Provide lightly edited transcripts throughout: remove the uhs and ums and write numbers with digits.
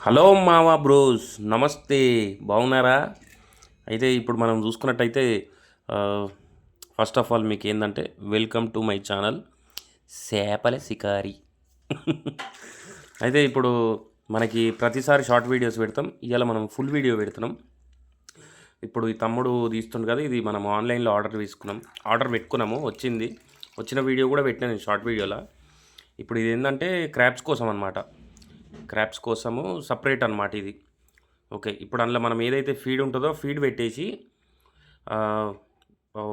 Hello మావా bros, నమస్తే. బాగున్నారా? అయితే ఇప్పుడు మనం చూసుకున్నట్టయితే ఫస్ట్ ఆఫ్ ఆల్ మీకు ఏంటంటే వెల్కమ్ టు మై ఛానల్ చేపల శికారి. అయితే ఇప్పుడు మనకి ప్రతిసారి షార్ట్ వీడియోస్ పెడతాం. ఇవాళ మనం ఫుల్ వీడియో పెడుతున్నాం. ఇప్పుడు ఈ తమ్ముడు తీస్తుండు కదా, ఇది మనం ఆన్లైన్లో ఆర్డర్ పెట్టుకున్నాము, వచ్చిన వీడియో కూడా పెట్టినా నేను షార్ట్ వీడియోలో. ఇప్పుడు ఇది ఏంటంటే క్రాబ్స్ కోసం అనమాట. క్రాబ్స్ కోసము సపరేట్ అనమాట ఇది. ఓకే, ఇప్పుడు అందులో మనం ఏదైతే ఫీడ్ ఉంటుందో ఫీడ్ పెట్టేసి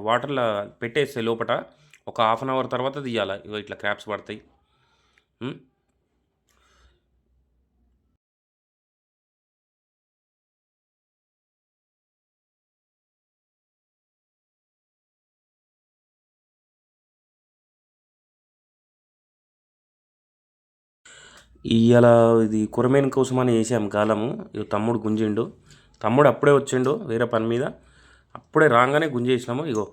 వాటర్లో పెట్టేస్తే లోపల ఒక హాఫ్ అన్ అవర్ తర్వాత తీయాలి. ఇగో ఇట్లా క్రాబ్స్ పడతాయి. ఇవాళ ఇది కొరమేను కోసం అని వేసాం గాలము. ఇక తమ్ముడు గుంజిండు. తమ్ముడు అప్పుడే వచ్చిండు వేరే పని మీద, అప్పుడే రాగానే గుంజేసినాము. ఇగో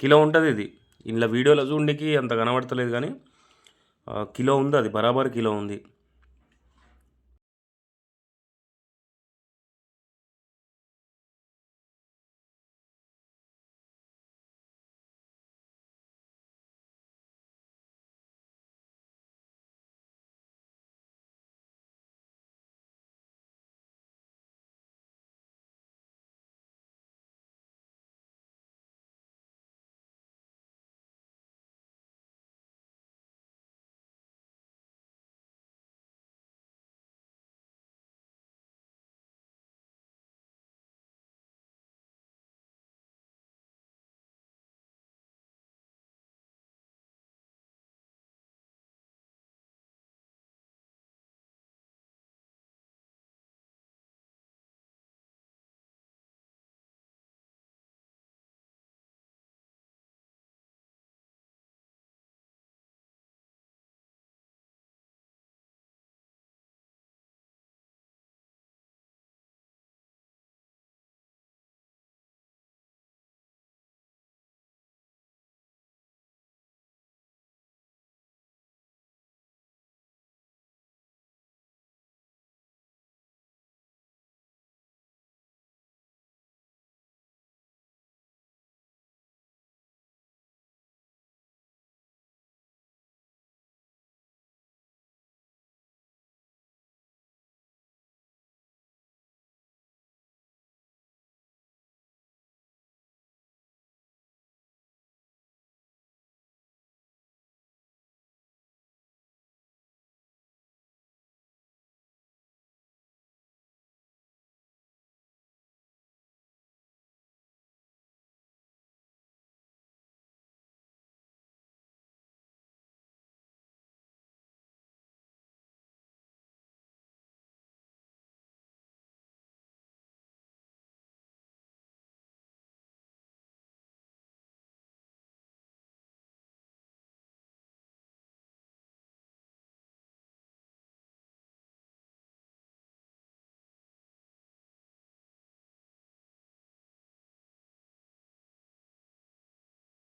కిలో ఉంటుంది ఇది. ఇందులో వీడియోలో చూడడానికి అంత కనబడతలేదు కానీ కిలో ఉంది, అది బరాబర్ కిలో ఉంది.